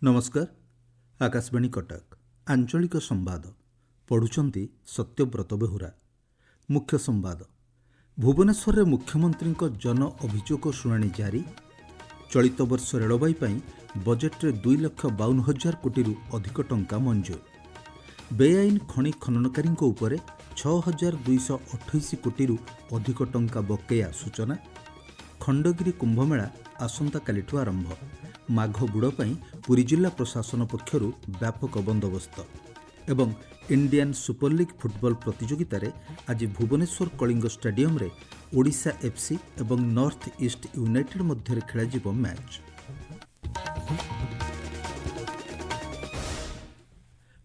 नमस्कार। आकाशवाणी कटक आंचलिक संवाद पढ़ुचंती सत्यव्रत बेहुरा। मुख्य संवाद। भुवनेश्वर में मुख्यमंत्री जन अभियोग शुणाणी जारी। चलित वर्ष रेलवाई बजेट्रे 2,52,000 कोटी अधिक टंका मंजूर। बेआईन खनि खननकारी उपर 6,228 कोटी अधिक टंका बकेया सूचना। खंडगिरी कुंभमेला आसंता कालिठु आरंभ। माघ बुड़ पुरी जिला प्रशासन पक्षर व्यापक बंदोबस्त। एवं इंडियन सुपर लीग फुटबॉल प्रतियोगिता रे आज भुवनेश्वर कलिंग स्टेडियम रे ओडिशा एफसी एवं नॉर्थ ईस्ट यूनाइटेड मध्य खेल मैच।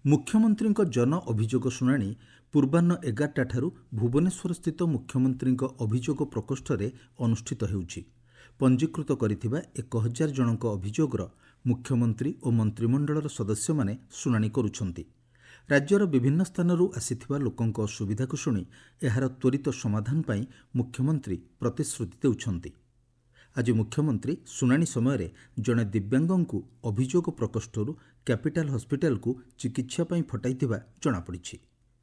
मुख्यमंत्री जन अभियोग शुणाणी पूर्वाह्न 11टा ठारू भुवनेश्वर स्थित मुख्यमंत्री अभियोग प्रकोष्ठ रे अनुष्ठित हेउछि। पंजीकृत करिथिबा 1,000 जनक अभियोगर मुख्यमंत्री और मंत्रिमंडलर सदस्य माने शुणाणी करुछंती। राज्यर विभिन्न स्थानरू आसिथिबा लोकंक असुविधा को शुणी एहार त्वरित समाधान पाई मुख्यमंत्री प्रतिश्रुति देउछंती। आज मुख्यमंत्री शुणाणी समय जड़े दिव्यांगଙ୍କୁ अभियोग प्रकोष्ठरू कैपिटाल हॉस्पिटल को चिकित्सा पाई फटाइथिबा जଣାपड़िछि।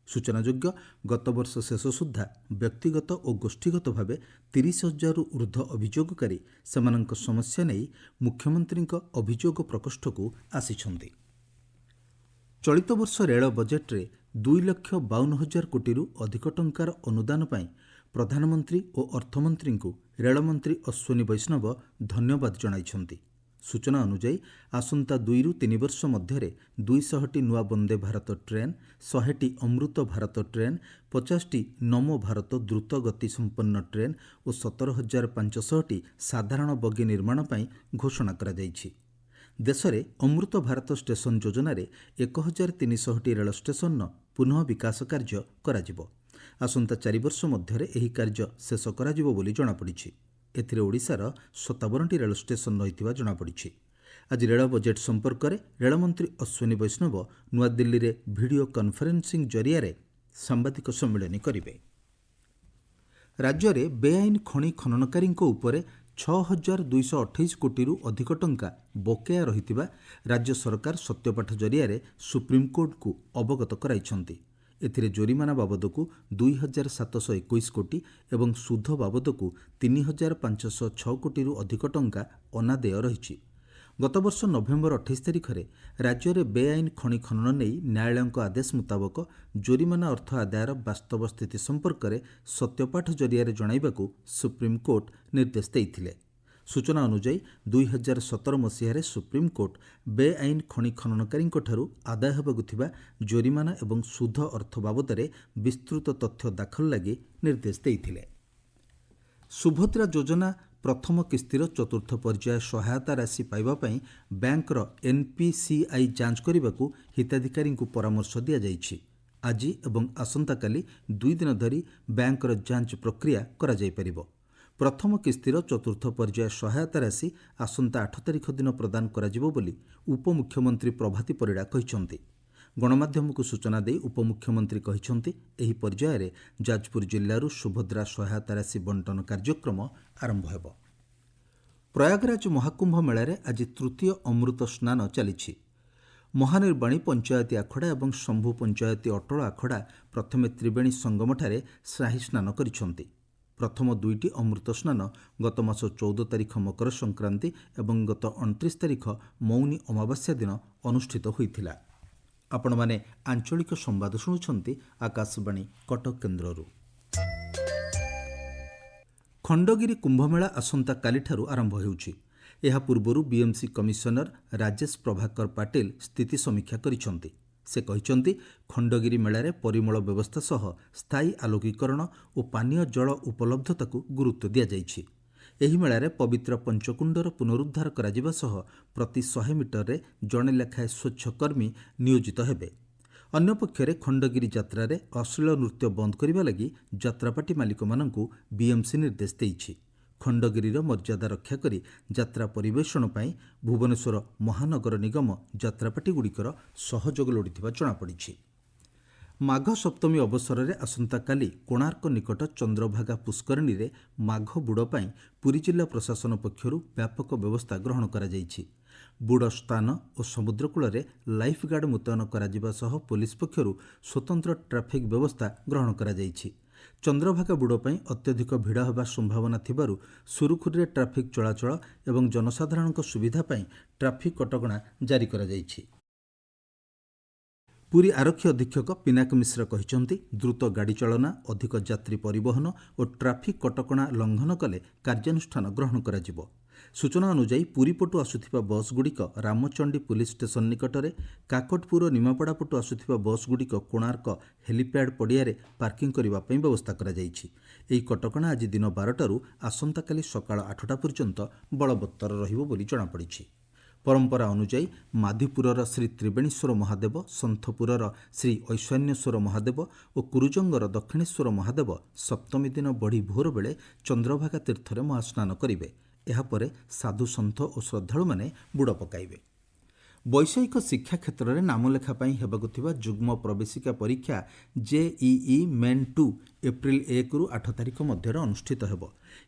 सूचनायोग्य गत वर्ष शेष सुद्धा व्यक्तिगत और गोष्ठीगत भाव 30,000 ऊर्ध्व अभियोगकारी सेमानंक समस्या नहीं मुख्यमंत्री अभियोग प्रकोष्ठ को आसिछंती। चलित वर्ष रेल बजेट्रे 2,52,000 कोटी अधिक टंकार अनुदान पाई प्रधानमंत्री और अर्थमंत्री को रेलमंत्री अश्विनी वैष्णव धन्यवाद जणाइछंती। सूचना अनुसार आसंता 2 ରୁ 3 वर्ष मध्य 200टी नुआ वंदे भारत ट्रेन, 100टी अमृत भारत ट्रेन, 50टी नमो भारत द्रुत गति संपन्न ट्रेन और 17,500टी साधारण बगी निर्माण पाई घोषणा करा जाइछि। देश में अमृत भारत स्टेशन योजना 1,300टी रेल स्टेशन पुनः विकास कार्य कराजिबो। आसंता 4 वर्ष मध्य एही कार्य शेष कराजिबो बोली जଣାपड़िछि। एथिरे ओडिशार 57टी रेल स्टेशन रही जଣାपड़िछि। आज रेल बजेट संपर्क में रेलमंत्री अश्विनी वैष्णव नुआदिल्ली रे वीडियो कॉन्फ्रेंसिंग जरिया सांबादिक सम्मेलन करेंगे। राज्य में बेआईन खनि खननकारी उपर 6,228 कोटी अधिक टंका बकेया रही राज्य सरकार सत्यपाठ जरिया सुप्रीमकोर्ट को अवगत कराइछंती। एथिरे जोरिमाना बाबद को 2,721 कोटी एवं सुध बाबद को 3,506 कोटी अधिक टंका अनादेय रही। गत वर्ष नवेम्बर 28 तारिख में राज्य में बेआईन खनि खनन नहीं न्यायालय आदेश मुताबक जोरिमाना अर्थ आदायर वास्तव स्थिति संपर्क में सत्यपाठ जरिया जणाइबाकू सुप्रीमकोर्ट निर्देश देइथिले। सूचना अनुसार 2017 मसीह सुप्रीमकोर्ट बेआईन खनि खननकारी आदाय होगा जोरिमाना एवं सुध अर्थ बाबद विस्तृत तथ्य दाखल लगी निर्देश देइथिले। सुभद्रा योजना प्रथम किस्तिर चतुर्थ पर्याय सहायता राशि पाइबा पई बैंकर एनपीसीआई जांच करने को हिताधिकारी को परामर्श दिया जाइछि। आज एवं आसंता काली 2 दिन धरी बैंकर जांच प्रक्रिया करा जाय परिबो। प्रथम किस्तिर चतुर्थ पर्याय सहायता राशि आसंता 8 तारिख दिन प्रदान कराजिबो बोली उपमुख्यमंत्री प्रभाती परिड़ा कहिसंती। गणमाध्यम को सूचना दे उपमुख्यमंत्री कहिसंती एही पर्याय जाजपुर जिल्लारू सुभद्रा सहायता राशि बंटन कार्यक्रम आरंभ हेबो। प्रयागराज महाकुंभ मेलारे आज तृतीय अमृत स्नान चलिछि। महानिर्वाणी पंचायती आखड़ा और शंभु पंचायती अटल आखड़ा प्रथमे त्रिवेणी संगमठारे शाही स्नान करिसंती। प्रथम 2टी अमृत स्नान गत मास 14 तारिख मकर संक्रांति और गत 29 तारिख मौनी अमावास्या दिन अनुष्ठित होइथिला। आपण माने आंचलिक संवाद शुणुछंती आकाशवाणी कटक केन्द्ररू। खंडगिरी कुंभमेला आसंता कालिठारू आरंभ हेउछि। एहा पूर्वरू बीएमसी कमिशनर राजेश प्रभाकर पाटिल स्थिति समीक्षा करिसंती। से कहिसंती खंडगिरी मेलारे परिमल व्यवस्था सह स्थायी आलोकीकरण और पानीय जल उपलब्धता को गुरुत्व दिया जाइछि। एही मेलारे पवित्र पंचकुंडर पुनरुद्धार कराजिबा सह प्रति 100 मीटर रे जणे लेखाए स्वच्छकर्मी नियोजित हेबे। अन्यपक्षरे खंडगिरी यात्रा अश्लील नृत्य बंद करने लगी यात्रापाटी मालिक मानकू बीएमसी निर्देश देइछि। खंडगिरीर मर्यादा रक्षा करी यात्रा परिवेषण पाई भुवनेश्वर महानगर निगम यात्रापाटी गुड़िकर सहयोग लोड़िथिबा जଣାपड़िछि। माघ सप्तमी अवसर में आसंता काली कोणार्क निकट चंद्रभागा पुष्करणी रे माघ बुड़ पाई पुरी जिला प्रशासन पक्षरु व्यापक व्यवस्था ग्रहण करा जाइछि। ବୁଡ଼ ସ୍ଥାନ ଓ ସମୁଦ୍ରକୂଳରେ ଲାଇଫ୍ ଗାର୍ଡ ମୁତୟନ କରାଯିବା ସହ ପୁଲିସ୍ ପକ୍ଷରୁ ସ୍ୱତନ୍ତ୍ର ଟ୍ରାଫିକ୍ ବ୍ୟବସ୍ଥା ଗ୍ରହଣ କରାଯାଇଛି। ଚନ୍ଦ୍ରଭାଗା ବୁଡ଼ ପାଇଁ ଅତ୍ୟଧିକ ଭିଡ଼ ହେବା ସମ୍ଭାବନା ଥିବାରୁ ସୁରୁଖୁରୁରେ ଟ୍ରାଫିକ୍ ଚଳାଚଳ ଏବଂ ଜନସାଧାରଣଙ୍କ ସୁବିଧା ପାଇଁ ଟ୍ରାଫିକ୍ କଟକଣା ଜାରି କରାଯାଇଛି। ପୁରୀ ଆରକ୍ଷୀ ଅଧୀକ୍ଷକ ପିନାକ ମିଶ୍ର କହିଛନ୍ତି, ଦ୍ରୁତ ଗାଡ଼ି ଚାଳନା, ଅଧିକ ଯାତ୍ରୀ ପରିବହନ ଓ ଟ୍ରାଫିକ୍ କଟକଣା ଲଙ୍ଘନ କଲେ କାର୍ଯ୍ୟାନୁଷ୍ଠାନ ଗ୍ରହଣ କରାଯିବ। ସୂଚନା ଅନୁଯାୟୀ ପୁରୀ ପଟୁ ଆସୁଥିବା ବସ୍ଗୁଡ଼ିକ ରାମଚଣ୍ଡୀ ପୁଲିସ୍ ଷ୍ଟେସନ ନିକଟରେ, କାକଟପୁର ଓ ନିମାପଡ଼ା ପଟୁ ଆସୁଥିବା ବସ୍ଗୁଡ଼ିକ କୋଣାର୍କ ହେଲିପ୍ୟାଡ୍ ପଡ଼ିଆରେ ପାର୍କିଂ କରିବା ପାଇଁ ବ୍ୟବସ୍ଥା କରାଯାଇଛି। ଏହି କଟକଣା ଆଜି ଦିନ 12ଟାରୁ ଆସନ୍ତାକାଲି ସକାଳ 8ଟା ପର୍ଯ୍ୟନ୍ତ ବଳବତ୍ତର ରହିବ ବୋଲି ଜଣାପଡ଼ିଛି। ପରମ୍ପରା ଅନୁଯାୟୀ ମାଧିପୁରର ଶ୍ରୀ ତ୍ରିବେଣୀଶ୍ୱର ମହାଦେବ, ସନ୍ଥପୁରର ଶ୍ରୀ ଐଶାନ୍ୟେଶ୍ୱର ମହାଦେବ ଓ କୁରୁଜଙ୍ଗର ଦକ୍ଷିଣେଶ୍ୱର ମହାଦେବ ସପ୍ତମୀ ଦିନ ବଢ଼ି ଭୋର ବେଳେ ଚନ୍ଦ୍ରଭାଗା ତୀର୍ଥରେ ମହାସ୍ନାନ କରିବେ। ଏହାପରେ ସାଧୁସନ୍ଥ ଓ ଶ୍ରଦ୍ଧାଳୁମାନେ ବୁଡ଼ ପକାଇବେ। ବୈଷୟିକ ଶିକ୍ଷା କ୍ଷେତ୍ରରେ ନାମଲେଖା ପାଇଁ ହେବାକୁ ଥିବା ଯୁଗ୍ମ ପ୍ରବେଶିକା ପରୀକ୍ଷା JEE ମେନ୍ 2 ଏପ୍ରିଲ 1ରୁ 8 ତାରିଖ ମଧ୍ୟରେ ଅନୁଷ୍ଠିତ ହେବ।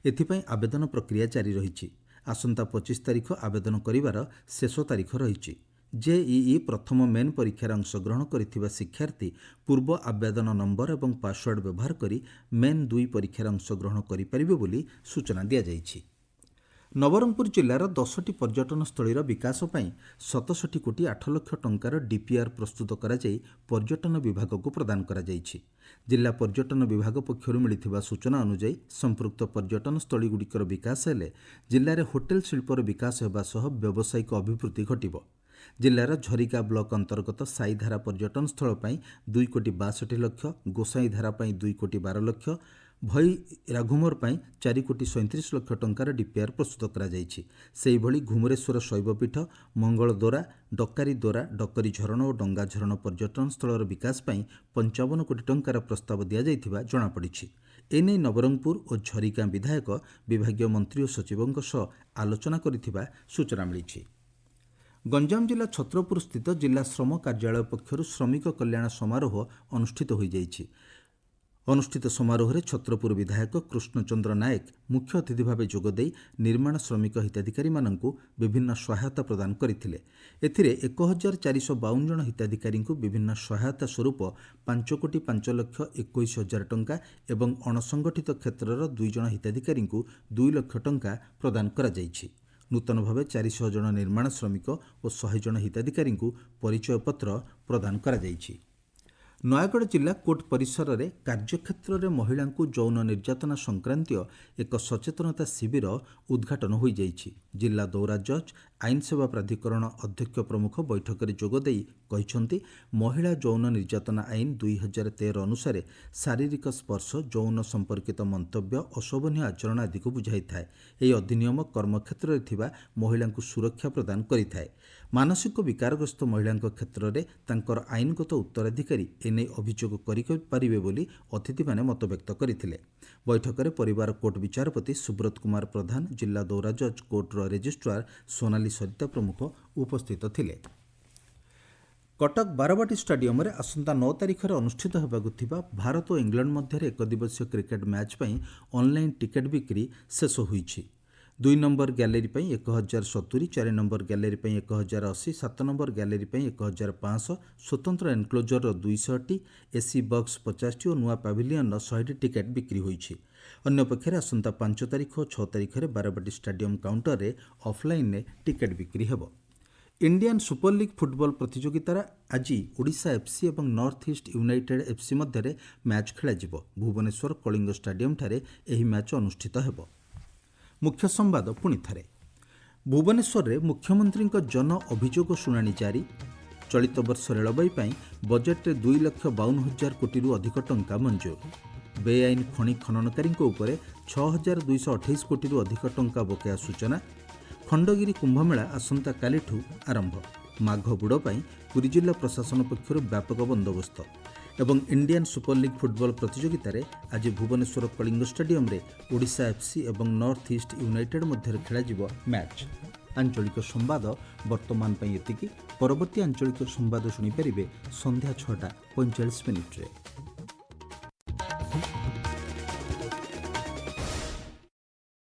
ଏଥିପାଇଁ ଆବେଦନ ପ୍ରକ୍ରିୟା ଜାରି ରହିଛି। ଆସନ୍ତା 25 ତାରିଖ ଆବେଦନ କରିବାର ଶେଷ ତାରିଖ ରହିଛି। JEE ପ୍ରଥମ ମେନ୍ ପରୀକ୍ଷାରେ ଅଂଶଗ୍ରହଣ କରିଥିବା ଶିକ୍ଷାର୍ଥୀ ପୂର୍ବ ଆବେଦନ ନମ୍ବର ଏବଂ ପାସୱାର୍ଡ ବ୍ୟବହାର କରି ମେନ୍ 2 ପରୀକ୍ଷାରେ ଅଂଶଗ୍ରହଣ କରିପାରିବେ ବୋଲି ସୂଚନା ଦିଆଯାଇଛି। ନବରଙ୍ଗପୁର ଜିଲ୍ଲାର 10ଟି ପର୍ଯ୍ୟଟନସ୍ଥଳୀର ବିକାଶ ପାଇଁ 67 କୋଟି 8 ଲକ୍ଷ ଟଙ୍କାର DPR ପ୍ରସ୍ତୁତ କରାଯାଇ ପର୍ଯ୍ୟଟନ ବିଭାଗକୁ ପ୍ରଦାନ କରାଯାଇଛି। ଜିଲ୍ଲା ପର୍ଯ୍ୟଟନ ବିଭାଗ ପକ୍ଷରୁ ମିଳିଥିବା ସୂଚନା ଅନୁଯାୟୀ ସମ୍ପୃକ୍ତ ପର୍ଯ୍ୟଟନସ୍ଥଳୀଗୁଡ଼ିକର ବିକାଶ ହେଲେ ଜିଲ୍ଲାରେ ହୋଟେଲ ଶିଳ୍ପର ବିକାଶ ହେବା ସହ ବ୍ୟବସାୟିକ ଅଭିବୃଦ୍ଧି ଘଟିବ। ଜିଲ୍ଲାର ଝରିକା ବ୍ଲକ ଅନ୍ତର୍ଗତ ସାଇଧାରା ପର୍ଯ୍ୟଟନସ୍ଥଳ ପାଇଁ 2 କୋଟି 62 ଲକ୍ଷ, ଗୋସାଇଁଧାରା ପାଇଁ 2 କୋଟି 12 ଲକ୍ଷ, ଭୈରାଘୁମର ପାଇଁ 4 କୋଟି 37 ଲକ୍ଷ ଟଙ୍କାର DPR ପ୍ରସ୍ତୁତ କରାଯାଇଛି। ସେହିଭଳି ଘୁମରେଶ୍ୱର ଶୈବପୀଠ, ମଙ୍ଗଳଦୋରା, ଡକାରୀ ଦୋରା, ଡକରୀ ଝରଣ ଓ ଡଙ୍ଗା ଝରଣ ପର୍ଯ୍ୟଟନ ସ୍ଥଳର ବିକାଶ ପାଇଁ 55 କୋଟି ଟଙ୍କାର ପ୍ରସ୍ତାବ ଦିଆଯାଇଥିବା ଜଣାପଡ଼ିଛି। ଏନେଇ ନବରଙ୍ଗପୁର ଓ ଝରିଗାଁ ବିଧାୟକ ବିଭାଗୀୟ ମନ୍ତ୍ରୀ ଓ ସଚିବଙ୍କ ସହ ଆଲୋଚନା କରିଥିବା ସୂଚନା ମିଳିଛି। ଗଞ୍ଜାମ ଜିଲ୍ଲା ଛତ୍ରପୁର ସ୍ଥିତ ଜିଲ୍ଲା ଶ୍ରମ କାର୍ଯ୍ୟାଳୟ ପକ୍ଷରୁ ଶ୍ରମିକ କଲ୍ୟାଣ ସମାରୋହ ଅନୁଷ୍ଠିତ ହୋଇଯାଇଛି। ଅନୁଷ୍ଠିତ ସମାରୋହରେ ଛତ୍ରପୁର ବିଧାୟକ କୃଷ୍ଣଚନ୍ଦ୍ର ନାୟକ ମୁଖ୍ୟ ଅତିଥି ଭାବେ ଯୋଗଦେଇ ନିର୍ମାଣ ଶ୍ରମିକ ହିତାଧିକାରୀମାନଙ୍କୁ ବିଭିନ୍ନ ସହାୟତା ପ୍ରଦାନ କରିଥିଲେ। ଏଥିରେ 1452 ଜଣ ହିତାଧିକାରୀଙ୍କୁ ବିଭିନ୍ନ ସହାୟତା ସ୍ୱରୂପ 5 କୋଟି 5 ଲକ୍ଷ 21 ହଜାର ଟଙ୍କା ଏବଂ ଅଣସଂଗଠିତ କ୍ଷେତ୍ରର 2 ଜଣ ହିତାଧିକାରୀଙ୍କୁ 2 ଲକ୍ଷ ଟଙ୍କା ପ୍ରଦାନ କରାଯାଇଛି। ନୂତନ ଭାବେ 400 ଜଣ ନିର୍ମାଣ ଶ୍ରମିକ ଓ 100 ଜଣ ହିତାଧିକାରୀଙ୍କୁ ପରିଚୟପତ୍ର ପ୍ରଦାନ କରାଯାଇଛି। ନୟାଗଡ଼ ଜିଲ୍ଲା କୋର୍ଟ ପରିସରରେ କାର୍ଯ୍ୟକ୍ଷେତ୍ରରେ ମହିଳାଙ୍କୁ ଯୌନ ନିର୍ଯାତନା ସଂକ୍ରାନ୍ତୀୟ ଏକ ସଚେତନତା ଶିବିର ଉଦ୍ଘାଟନ ହୋଇଯାଇଛି। ଜିଲ୍ଲା ଦୌରା ଜଜ୍, ଆଇନ ସେବା ପ୍ରାଧିକରଣ ଅଧ୍ୟକ୍ଷ ପ୍ରମୁଖ ବୈଠକରେ ଯୋଗଦେଇ କହିଛନ୍ତି, ମହିଳା ଯୌନ ନିର୍ଯାତନା ଆଇନ 2013 ଅନୁସାରେ ଶାରୀରିକ ସ୍ପର୍ଶ, ଯୌନ ସମ୍ପର୍କିତ ମନ୍ତବ୍ୟ, ଅଶୋଭନୀୟ ଆଚରଣ ଆଦିକୁ ବୁଝାଇଥାଏ। ଏହି ଅଧିନିୟମ କର୍ମକ୍ଷେତ୍ରରେ ଥିବା ମହିଳାଙ୍କୁ ସୁରକ୍ଷା ପ୍ରଦାନ କରିଥାଏ। ମାନସିକ ବିକାରଗ୍ରସ୍ତ ମହିଳାଙ୍କ କ୍ଷେତ୍ରରେ ତାଙ୍କର ଆଇନଗତ ଉତ୍ତରାଧିକାରୀ ଏନେଇ ଅଭିଯୋଗ କରିପାରିବେ ବୋଲି ଅତିଥିମାନେ ମତବ୍ୟକ୍ତ କରିଥିଲେ। ବୈଠକରେ ପରିବାର କୋର୍ଟ ବିଚାରପତି ସୁବ୍ରତ କୁମାର ପ୍ରଧାନ, ଜିଲ୍ଲା ଦୌରା ଜଜ୍, କୋର୍ଟର ରେଜିଷ୍ଟ୍ରାର ସୋନାଲି ସରିତା ପ୍ରମୁଖ ଉପସ୍ଥିତ ଥିଲେ। କଟକ ବାରବାଟୀ ଷ୍ଟାଡିୟମରେ ଆସନ୍ତା 9 ତାରିଖରେ ଅନୁଷ୍ଠିତ ହେବାକୁ ଥିବା ଭାରତ ଓ ଇଂଲଣ୍ଡ ମଧ୍ୟରେ ଏକଦିବସୀୟ କ୍ରିକେଟ୍ ମ୍ୟାଚ୍ ପାଇଁ ଅନ୍ଲାଇନ୍ ଟିକେଟ୍ ବିକ୍ରି ଶେଷ ହୋଇଛି। 2 ନମ୍ବର ଗ୍ୟାଲେରୀ ପାଇଁ 1070, 4 ନମ୍ବର ଗ୍ୟାଲେରୀ ପାଇଁ 1080, 7 ନମ୍ବର ଗ୍ୟାଲେରୀ ପାଇଁ 1500, ସ୍ୱତନ୍ତ୍ର ଏନକ୍ଲୋଜରର 200ଟି, ଏସି ବକ୍ସ 50ଟି ଓ ନୂଆ ପାଭିଲିୟନର 100ଟି ଟିକେଟ୍ ବିକ୍ରି ହୋଇଛି। ଅନ୍ୟପକ୍ଷରେ ଆସନ୍ତା 5 ତାରିଖ ଓ 6 ତାରିଖରେ ବାରବାଟୀ ଷ୍ଟାଡିୟମ କାଉଣ୍ଟରରେ ଅଫ୍ଲାଇନ୍ରେ ଟିକେଟ୍ ବିକ୍ରି ହେବ। ଇଣ୍ଡିଆନ୍ ସୁପର ଲିଗ୍ ଫୁଟବଲ ପ୍ରତିଯୋଗିତାରେ ଆଜି ଓଡ଼ିଶା ଏଫ୍ସି ଏବଂ ନର୍ଥ ଇଷ୍ଟ ୟୁନାଇଟେଡ୍ ଏଫ୍ସି ମଧ୍ୟରେ ମ୍ୟାଚ୍ ଖେଳାଯିବ। ଭୁବନେଶ୍ୱର କଳିଙ୍ଗ ଷ୍ଟାଡିୟମଠାରେ ଏହି ମ୍ୟାଚ୍ ଅନୁଷ୍ଠିତ ହେବ। ମୁଖ୍ୟ ସମ୍ବାଦ ପୁଣି ଥରେ। ଭୁବନେଶ୍ୱରରେ ମୁଖ୍ୟମନ୍ତ୍ରୀଙ୍କ ଜନ ଅଭିଯୋଗ ଶୁଣାଣି ଜାରି। ଚଳିତ ବର୍ଷ ରେଳବାଇ ପାଇଁ ବଜେଟ୍ରେ 2,52,000 କୋଟିରୁ ଅଧିକ ଟଙ୍କା ମଞ୍ଜୁର। ବେଆଇନ ଖଣି ଖନନକାରୀଙ୍କ ଉପରେ 6,228 କୋଟିରୁ ଅଧିକ ଟଙ୍କା ବକେୟା ସୂଚନା। ଖଣ୍ଡଗିରି କୁମ୍ଭମେଳା ଆସନ୍ତାକାଲିଠୁ ଆରମ୍ଭ। ମାଘ ବୁଡ଼ ପାଇଁ ପୁରୀ ଜିଲ୍ଲା ପ୍ରଶାସନ ପକ୍ଷରୁ ବ୍ୟାପକ ବନ୍ଦୋବସ୍ତ। ଏବଂ ଇଣ୍ଡିଆନ୍ ସୁପର ଲିଗ୍ ଫୁଟବଲ ପ୍ରତିଯୋଗିତାରେ ଆଜି ଭୁବନେଶ୍ୱର କଳିଙ୍ଗ ଷ୍ଟାଡିୟମରେ ଓଡ଼ିଶା ଏଫ୍ସି ଏବଂ ନର୍ଥ ଇଷ୍ଟ ୟୁନାଇଟେଡ୍ ମଧ୍ୟରେ ଖେଳାଯିବ ମ୍ୟାଚ୍। ଆଞ୍ଚଳିକ ସମ୍ବାଦ ବର୍ତ୍ତମାନ ପାଇଁ ଏତିକି। ପରବର୍ତ୍ତୀ ଆଞ୍ଚଳିକ ସମ୍ବାଦ ଶୁଣିପାରିବେ ସନ୍ଧ୍ୟା 6:45